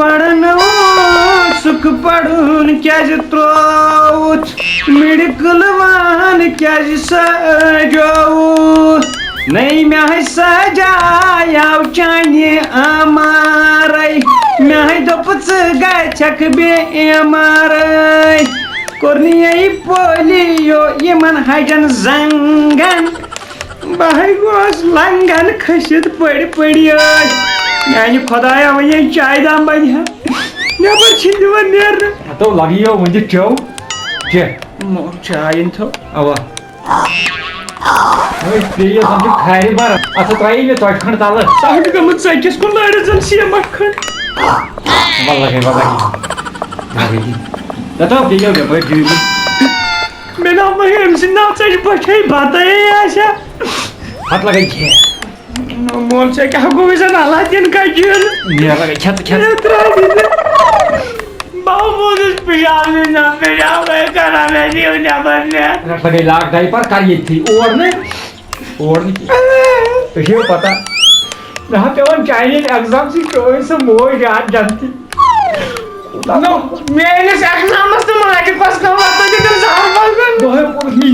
पढ़न सुख पढ़ुन क्या त्रोत मेडिकल वान क्या सजोत नहीं मैं सजायाव चाने अमारे मैं दोपच गछक बेमारे कोर्नियाई पोलियो यमन हजन जंगन बाहर गोस लंगन खसित पड़ पड़ियो यानी खुदाया वही चाय दाम बनिया नेबर छिंदवन नेर तो लगियो म्हणजे ठेव जे मोर चाय तो अवा ओय प्रिय समझ खायरी बार असं ट्राई ने तोय खंड ताल साहब गमत साइकिस को लाड जन सिया मखन वाला तो प्रिय के भाई जी मैं ना मैं हमसे ना सच बचे बात है आशा हाथ लगाई छे मोल से क्या को वैसा नाला दिन का जीवन मेरा लगाई छत बाबू मोदस पियाल में ना मेरा मैं करा मैं जीव ना बनने लगे लाख ढाई पर कार्य थी और नहीं तो ये पता ना तो वन चाइनीज एग्जाम से कोई से मोय याद जानती नो मैंने एग्जाम मस्त मारे पास का बात तो जब सार बागन दोहे पुरही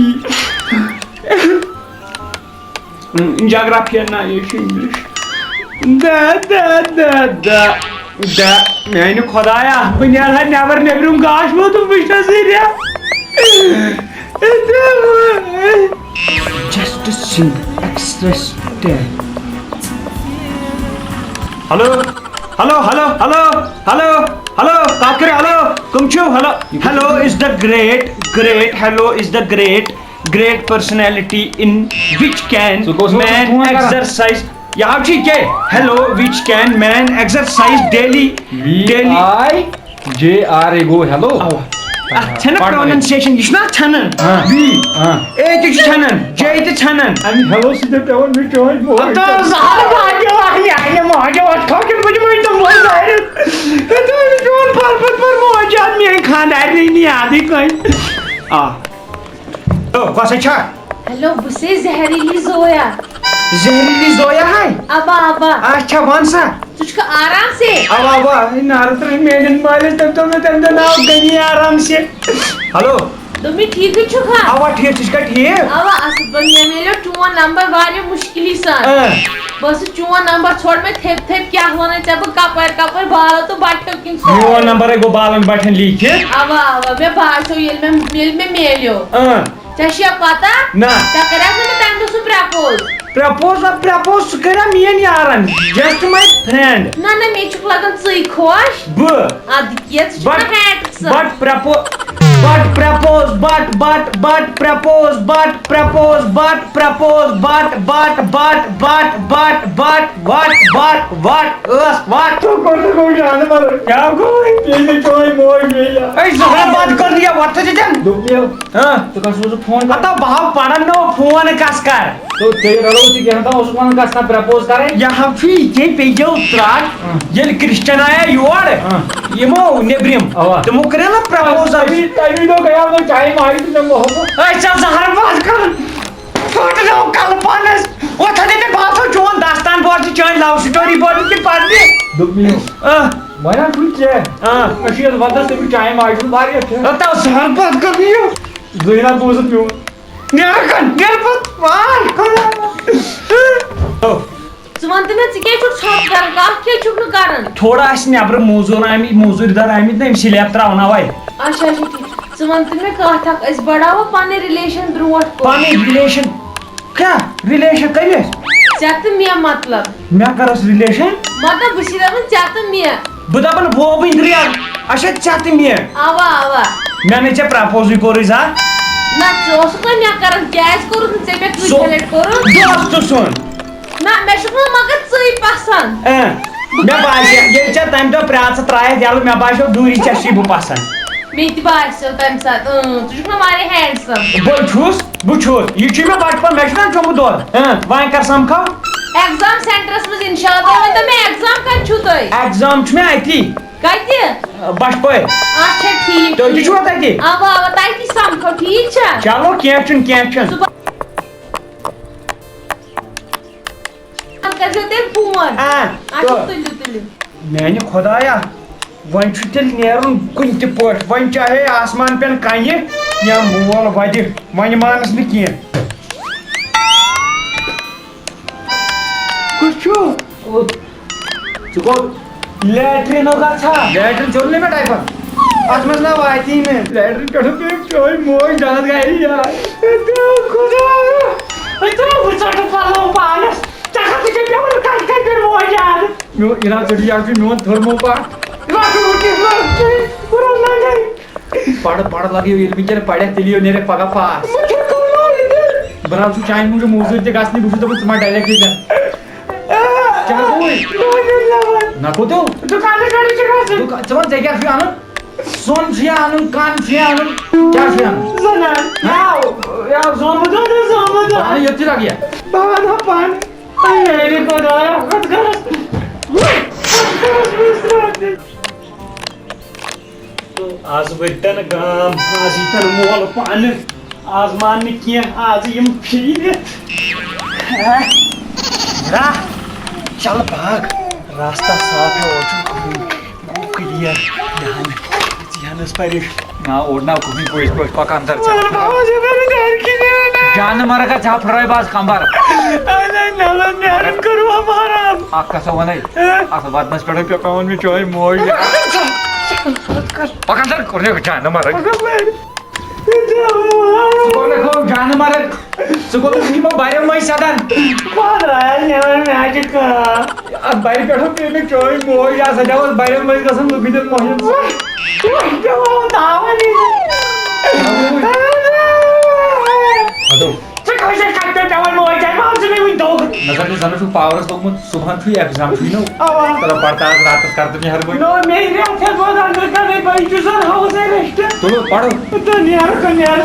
Geography ना ये इंग्लिश दा मैंने खुदाया बुनियाद है नेवर नेबरूम गाश वो तुम vista Syria just a single extra step hello Kakar hello कम छो hello is the great personality in which can man exercise यहाँ ठीक है hello which can man exercise daily VIJR go hello छानन pronunciation ये ना छानन V A तो छानन J तो छानन आणि hello सीधे पेवन मी चोय मोय तो सार भाग्य वाली आले मोजे वाट खाके मुझे तो मोय जाए तो जोन पर मोजे आदमी खानदार नहीं आदि कोई तो कैसे छा हेलो बुसे जहरीली जोया है अबा अच्छा कौन सा तुझको आराम से अब नारद मेडन माले तब तो मैं तंदा नाव गनी आराम से हेलो तुम्हें ठीक है छुखा अब ठीक तुझका ठीक अब असबन मेलो चुआ नंबर वाले मुश्किल सा बस चुआ नंबर छोड़ में थेप क्या होना जब कपर बाल तो बाटो किन चुआ नंबर है गो बालन बैठन लीके अब मैं बाहर से मिल में मेलियो चशिया पता ना क्या करा ना टाइम तो प्रपोज करा मियन यारन जस्ट माय फ्रेंड ना मैं चुक लगन सही खुश ब आदित्य चुक हैट but propose what तो को जाने वाला क्या को ये कोई मोय मेला ए झगड़ा बात कर दिया व्हाट तो जन दुबियो हां तो कसो फोन आता भाव पड़न नो फोन कसकर तो तेरे रलोती कहता उस्मान का सा प्रपोज करे यहाँ फी के पेजो त्राट ये क्रिश्चियन आया योर यमो नेब्रिम तुम करे ना प्रपोज अभी तो गया मैं चाय मारी तुम मोहब्बत ए चल जहर बात कर फोटो लो कल पानस वो थने ते बात हो जोन दास्तान बोर्ड चाय लव स्टोरी बोर्ड की पार्टी दुबियो मारा कुछ है अशिया वादा से भी चाय मारी तुम बारी अच्छा तो जहर बात कर दियो जोइना बोस पियो नेर बात वाह सुमंत में चिके चुक छाप कर का के चुक न कारण थोड़ा अस नेबर मौजूरदार आमित ना स्लैब त्रावना वाई अच्छा ठीक सुमंत में कथा अस बढ़ावा पाने रिलेशन ब्रोट को पानी रिलेशन क्या रिलेशन कइले चात मिया मतलब मैं करस रिलेशन मतलब बुशिरवन चात मिया बुदाबन वो इंद्रिया अच्छा चाहती मिया आवा मैंने चे प्रपोज कोरी जा ना जोस को मैं करन गैस करू से मैं क्लिक करू दोस्त सुन ना मैं शुक्र मगर सही पसंद मैं बाजे ये चे टाइम तो प्रास त्राय जाल मैं बाजो दूरी चे शिबु पसंद मेति बाजो टाइम साथ तुझको हमारे हैंडसम बुछुस ये ची मैं बचपन में ना चमु दो वाई कर समखा एग्जाम सेंटर्स में इंशाल्लाह तो मैं एग्जाम कर छु तो एग्जाम छु में आईती काइते बचपन अच्छा ठीक तो ये छु बताई अब बताई समखो ठीक छ चलो क्या चुन कर देते फोन तो अच्छा तुलु मैंने खुदाया वन तेल नेरुन कुन त पट वन चाहे आसमान पेन कन या मोल वद वन मानस न कह लैट्रिन लैट्रिन चोल मे टाइपर अत मज ना वाती मे लैट्रिन पे चोल मोज दाद गई यार इना चढ़ी आज मोन थर्मो पाट पढ़ लगे बिचारे पढ़े तेलियो नेरे पगा पास बराबर तू चाइन मुझे मौजूद ते गासनी बुझे तो तुम्हारा डायलॉग ही क्या कोई ना को तो दुकान में गाड़ी चढ़ा दुकान चवन जगह फिर आना सोन फिर आना कान फिर आना क्या फिर आना जना यार जोमदो पानी यति लगिया बाबा ना पान अरे को दया कत कर आज वैतन गाम आज इतन मोल पान आज मान किया आज यम फिर रा चल भाग रास्ता साफ है और क्लियर ध्यान पर ना ओढ़ना कुछ कोई पका अंदर चल बाबा जी मेरे डर की जान मारा का छाप रहा है बास कंबार अरे नला न्यारम करो हमारा आका सवन है आका बात मत पड़े पे कौन में चोई मोड़ पका अंदर करने को जान मारा सुकोले को जान मारा सुकोले की मो बाहर में साधन पारा न्यार में आज का अब बाहर बैठो पे में चोई मोड़ या सजावल बाहर में कसम बिदर मोहन जो दावनी अदो कैसे करते जवान मोय जाए मार से नहीं दो नजर ने जानो पावर तो मत सुबह थी एग्जाम थी नो तेरा पढ़ता रात करते नहीं हर कोई नो मेरे थे बहुत अंदर का नहीं भाई जो सर हाउस है रेस्ट तो पढ़ो तो न्यार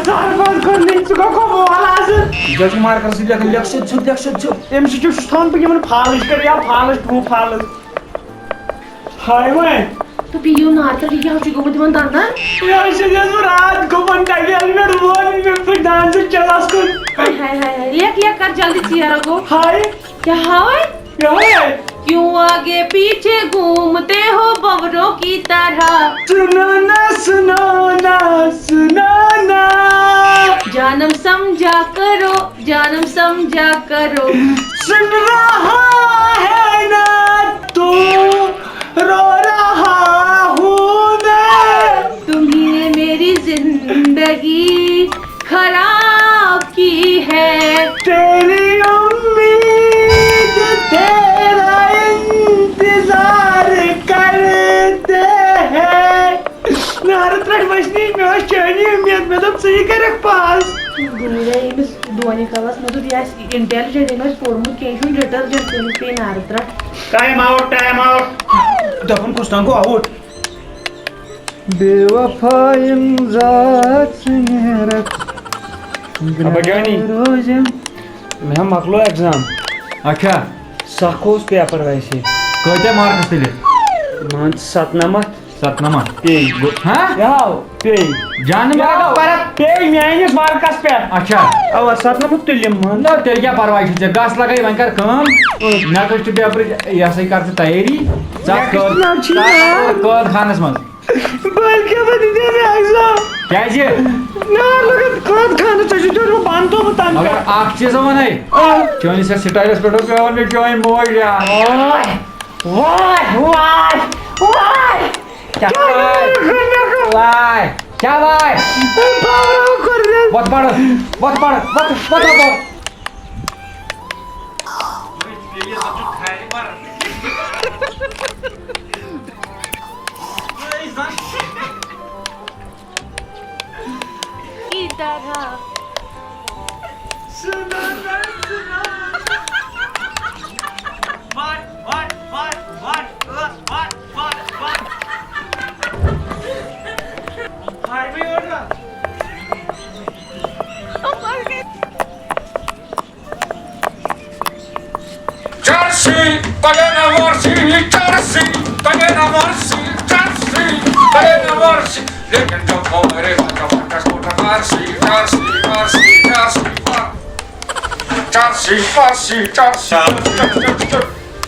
सार बात कर नहीं चुका को वाला से जज मार कर सीधा लक्ष्य छु एम सी जो स्थान पे के मन फालिश कर या फालिश टू फालिश हाय मैं तो पियो ना तो लिया हो चुका मुझे दादा यार से जब रात को मन का गया मेरे बोल में फिर डांस चला स्कूल हाय ये कर जल्दी चेहरा को हाय क्या हाय क्या है क्यों आगे पीछे घूमते हो बबरों की तरह सुनो ना जानम समझा करो सुन रहा है ना तू रो रहा हूँ मैं तुम्ही ने मेरी जिंदगी खराब की है तेरी उम्मीद तेरा इंतजार करते हैं नारद रख बसनी में चैनी उम्मीद में तो सही कर पास गुनीरा इस दोनी कलास में तो दिया इंटेलिजेंट इनस फॉर्मल केशन डिटर्जेंट पे नारद रख टाइम आउट दफन कुछ को आउट बेवफा इमजात मेरक अब जानी मैं मकलो एग्जाम अच्छा सखोस पेपर वैसे कते मार्क्स दिले मान 7 पे हां याओ पे जान मारा पर पे मेनिस मार्कस पे अच्छा अब 7 तुल्यम मान ना तेल क्या परवाह छ गास लगाई वन कर काम नेक्स्ट पेपर या सही करते तैयारी कद खानस मन बल के बदी दे एग्जाम क्या जे ना लगत कद खान तो जो बांधो बतान अगर आप चीज मन है क्यों से स्टाइलिश पेटो पे और क्यों मोड़ या वाह क्या भाई क्या भाई बहुत बड़ा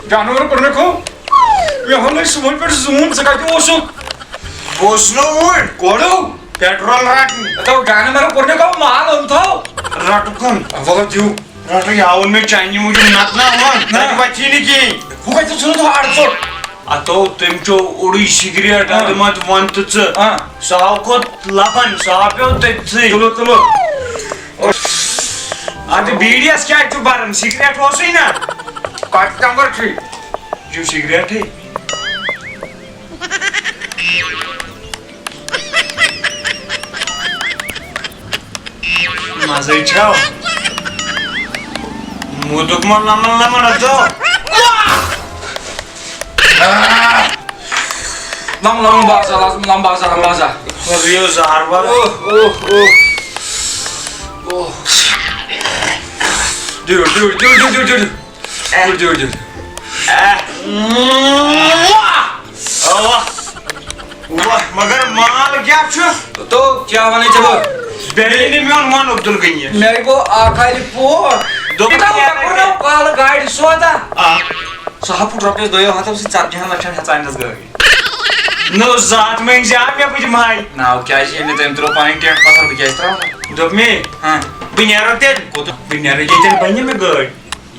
जानवर करने को यहाँ नहीं सुबह पर जून से कहते हो बसलो उठ कोडू पेट्रोल राख तो गाने मेरे कोने का माल उठाओ रटकन वगैरह जीव रट यावन में चाहिए मुझे नत ना हुआ नहीं बची नहीं की वो कैसे सुनो तो आड़सो अतो तुमचो उड़ी सिगरेट मत वंत साव को लपन साप्यो तत्से चलो चलो आज बीडीएस क्या तू बारन सिगरेट हो सही ना काट काम कर छी जो सिगरेट है मजा इच्छाओ मुदुक मन लमन तो लंबा रियो ज़ारवा मगर माल क्या छु तो क्या वाले चलो बेली में मन अब्दुल गई है मेरे को आखाली पो दो काल गाड़ी सोता आ सहापुट रॉकेट दोयो हाथों से चार जहां लक्षण हचाइनस गए नो जात में जा मैं कुछ माई नाउ क्या जी ने तेम त्रो पानी टेंट पसर भी क्या दो में हां बिन्यारो ते को तो बिन्यारो ये जन बन्ने में गड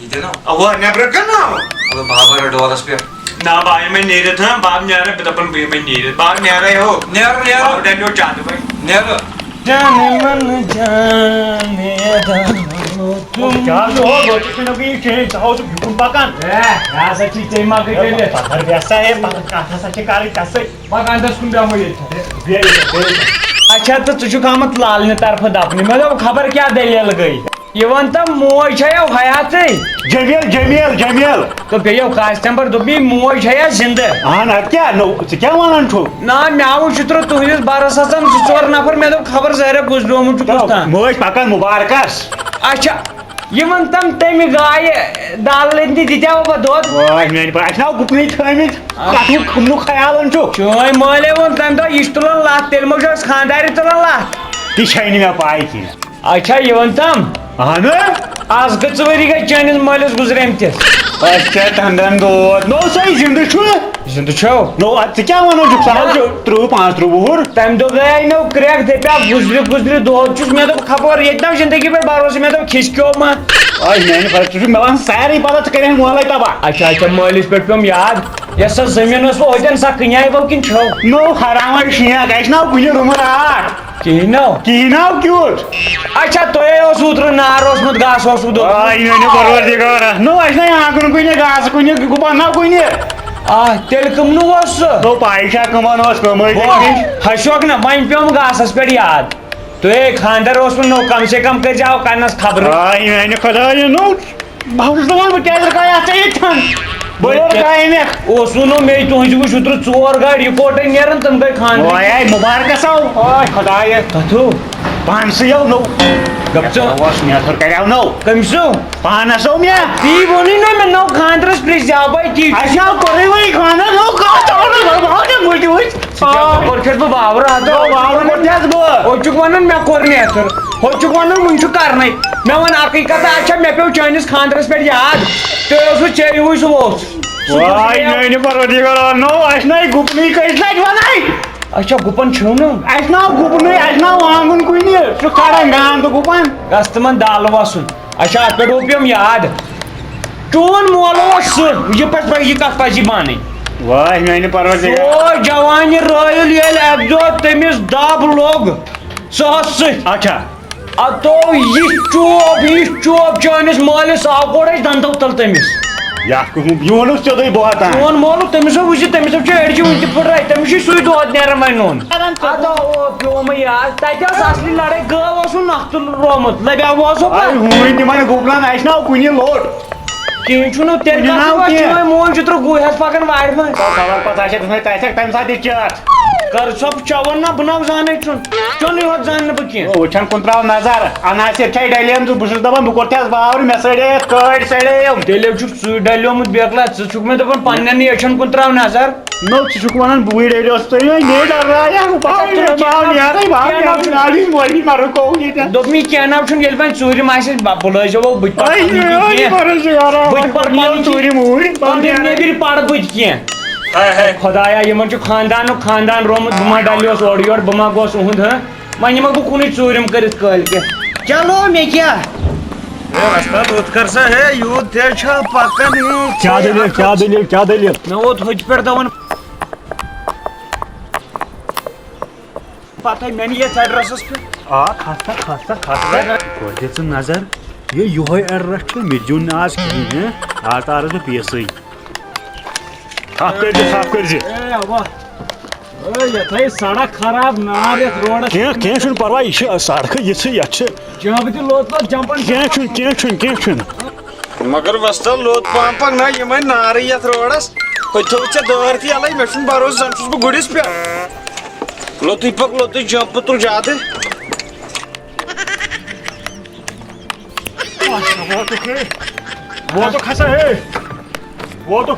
ये देनो अब नेबर करना अब बाबर डोरस पे ना भाई मैं नीरत था बाप न्यारे बेतपन भी मैं नीरत बाप न्यारे हो नेर और डंडो चांद भाई नेर जाने मन जाने तुम क्या हो गोटी में भी के जाओ तो भिकून पाकान या सची ते मा के ले पत्थर व्यसा है काथा सचे कारी कसे पाकान दस कुंडा मो ये अच्छा तो तुझु कामत लाल ने तरफ दापने मतलब खबर क्या दलिल गई ये वंत मोज है हयात जमील तो बेयो कस्टमर दोबी मोज है जिंदा हां ना क्या नो क्या वनान छु ना म्याव चित्र तुहिस बारस हसन चोर नफर मे दो खबर जरे गुजरोम छु कुस्ता मोज पकन मुबारकस अच्छा ये वंतम तेमी गाय दाल लेंदी दित्या वो दोद ओय मेन पर ना गुपनी थमी काटू कुमनु ख्यालन छु चोय मोले वंतम तो इस्तलन ला तेल मजस खानदारी तलन ला ती छैनी में पाई की अच्छा ये वंतम हां आज गचवरी गई चाइनीज मालिस गुजरेमतिस अच्छा तंदन दो नो सही जिंद छो नो at क्या वनो छु साल छु 3-5 वुर तम दो गई नो क्रैक दे पे गुजरे दो छु मैं तो खबर एकदम जिंदगी पर भरोसे में तो खिसक्यो मा ओय मैंने पर छु मैं वन सारी बात करे मोलाई तबा अच्छा मालिस पे हम याद यस जमीन उस होजन सा कन्याय वो किन छो नो हराम शिया गाइस ना कुछ रुमराट किनो क्यूट अच्छा तो ये सूत्र नारोस मत गास हो सुदो आई ने परवरदिगार नो ऐसा यहां कुन गास कुन गुपन ना कुन तेल कम नु वस तो पाइशा कमान वस कमय हशोक ना माइन पेम गासस पे याद तो ये खानदार ओस नो कम से कम कर जाओ कानस खबर आई मैंने खुदा ये नो बहुत जवान क्या का या चाहिए थन बोलो काय में ओ सुनो मैं तो हजू शुत्र चोर गाड़ी रिपोर्ट नेरन तुम गए खान ओए मुबारक साओ ओए खुदा ये तो 500 यो नो गप्चो वास ने थर कराव नो कमसो 500 में ती बोनी नो मैं नो खानद्रस प्लीज जाओ भाई की अच्छा करे भाई खाना नो का तो बहुत मुझे और फिर तो बावर आता बावर में त्यास बो ओ चुकवानन मैं करने तर हो चुकवानन मुंछु करने मैं वन हकीकत अच्छा मैं पे चाइनीज खानद्रस पे याद तो उसको चाहिए हुई सुबह वाई नहीं परवरदिगार नो ऐसा गुपनी कैसा बनाई अच्छा गुपन छो न ऐसा गुपनी ऐसा वांगन कोई नहीं तो खड़ा गान तो गुपन कस्टमर दाल वासुन अच्छा पे रुपयम याद टोन मोलस ये पर ये कत पजी बानी वाह नहीं परवरदिगार ओ जवान रॉयल येल अब्दो तमिस दाब लोग सहस अच्छा अतो ये चोप चाइनीज मालिस आवकोड़े धंधो तल तमिस या योनस चोदई बोता योन मोलु तमिस वुजि तमिस छ एडजि उंति फुटराय तमिस सुई दोद नेरन वनोन अतो ओ प्योम यार तजस असली लड़ाई गव ओसु नखतुल रोमत लब्या वसो पर हुई तिमन गुपलान आइसना कुनी लोड किन छुनो तेल का मोल चित्र गुहस पकन वाड में खबर पता छे तुम्हें तैसे टाइम सा दिचत कर सब चवन ना बनाव जाने चुन हो जान बकी ओ छन कुंत्राव नजर अना से छै डालियम जो बुस दबन बुकोरत्यास बावर मेसडे कड सडे तेले छु सु डालियम बेकला छुक में दबन पन्ने ने छन कुंत्राव नजर नो छुक वनन बुई डालियो तो ने डर रहा है बाव यार बाव नाली मोली मारो को ये दोमी के नाव छन गेल बन चोरी मासे बोलो जो बुट पर बुट पर चोरी मुड़ी ने भी पाड़ बुट के खुदाया यमन खानदान रोमुत बह मा डलियोस ओर योर बह मा गोस उहुंद वह यमक बह कुन चूरम कर कल के चलो मे क्या उत्कर है यूथ थे पकन क्या दलील मे वोत हज पे दवन पता मैंने ये एड्रेस पे दिस नजर ये योह एड्रेस मे जुन आज कहीं आज तार बह पेसई सड़क खराब नार रोड कह परवाह यह सड़क यह जब लोत कह मगर वस्ता लोत पान पक ना ये नार ये रोडस थो चे दर थी अल मे भरोस जन बह गुड़िस पे लोत पक लोत जंप तुल ज्यादा वो तो खसा है वो तो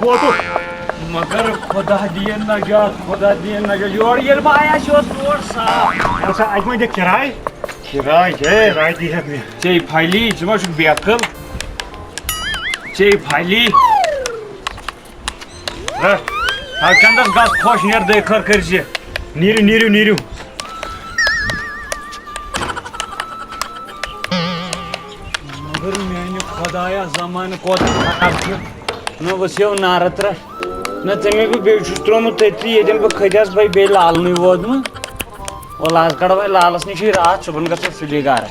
मगर खुदा दिए नजात योर ये आया तोर साफ अच्छा अत मे किराय किराय दी है मे चे फाइली जुमा बेकल चे फाइली चंदस गस खुश नेर दे खर कर नीरू मगर मैंने खुदाया जमान कोत न वसो नार त्रा न तमें बे त्रोमुत तथी ये बह खस भाई बे लालन वोदम और आज कड़ भाई लालस नश रात सुबह गो सुली गर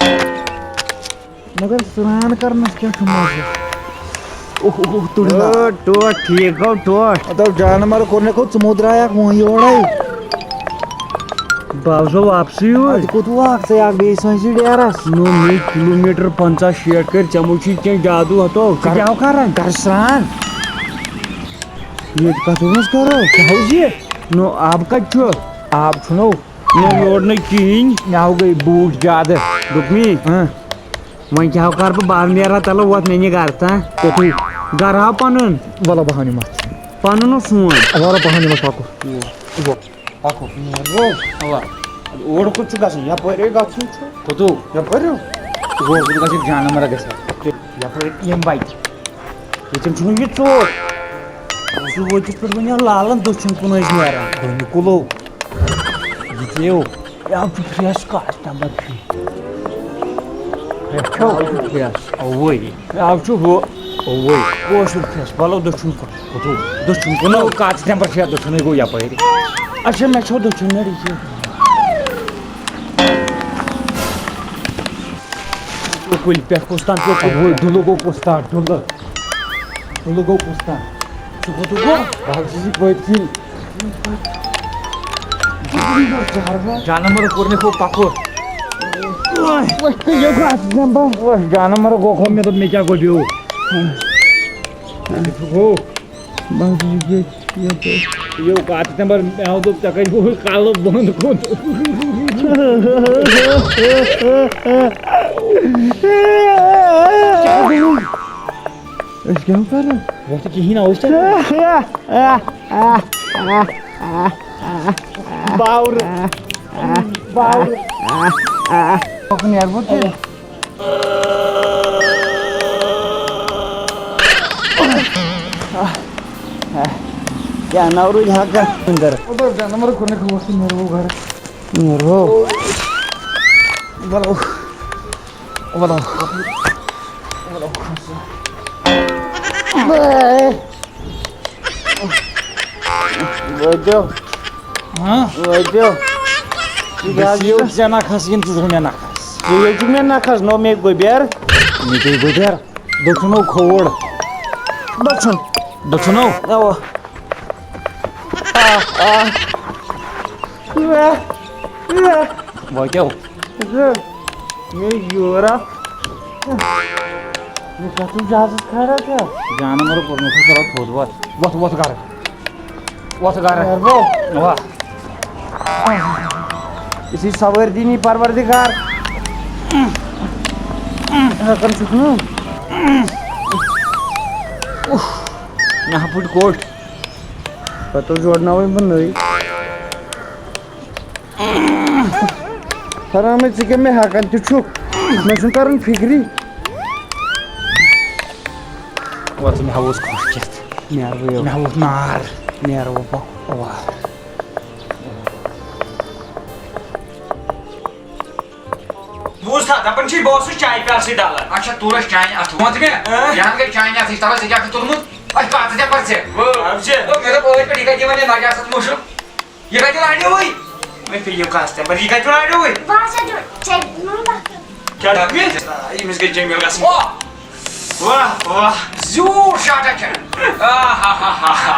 मगर स्नान करना क्या टोट ठीक गो टोट जानवर कोने को समुद्र वही ओढ़ बाबसो वापसी कुत डेरस 9 किलोमीटर 50-60 कर चमो क्या जादू हतो क्या कर स्नान ये कस करो क्या नो आब कत आप छुनो नो योर न कहीं मे गई बूट ज्यादा दुपमी वह क्या कर बह बाहर नेरा तल वोत मे गर तथु गर हा पन वाला बहानी मत पन सोन वाला बहानी मत पको पको ओड़ कुछ यपर कुतु यपर जानवर गम बाइक ये चोर सह वो पे लालन दक्षिण कुन नारान कुलो ये फ्रेश कस्टमर फ्रेश बलो दक्षिण कुन कस्टमर दक्षिण गो यपर अच्छा मे दक्षिण मे कुल पे कुस्तान दुल गो कुस्तान दुल गो कुस्तान जानवर कोरने को पको जानवर गो खो मे मे क्या गो यो कात नंबर आओ तो तक कालो बंद को क्या कर वो तो कहीं ना उस बाउर अपन यार वो क्या नाउरू यहाँ का अंदर उधर जानवर कोने को वस्तु मेरे वो घर मेरे बोलो बोलो जना खसिन तुझे ना खस ये में ना खस नो में गोबर नीचे गोबर दक्षिणो खोड़ दक्षिणो वो क्या ये योरा ये क्या तू जास खड़ा क्या जानवर को मुझे करो थोड़ वत गार वो वाह इसी सवर दीनी परवरदिगार कर सुनो यहाँ फुट कोट पतो जोड़ना हुई बन रही सर हमें चिकन में हाकन तुछुक मैं सुनकर फिक्री वत में हाउस खुश यार वो हाउस नार Nero baba. बूझ था दपन छी बॉस चाय प्यार से डाला अच्छा तूरस चाय अथ वंत में यहां के चाय अथ तला से जाके तुरमुत आज बात से पर से वो अब से तो मेरे बोले पे दिखाई दिया ना जा सत मुशु ये का जो आने हुई मैं पे यो कस्टमर ये का जो आने हुई Bahasa tu cek mana? क्या लगे ये मिस के जंगल का वाह वाह वाह जोर शॉट है हा हा हा हा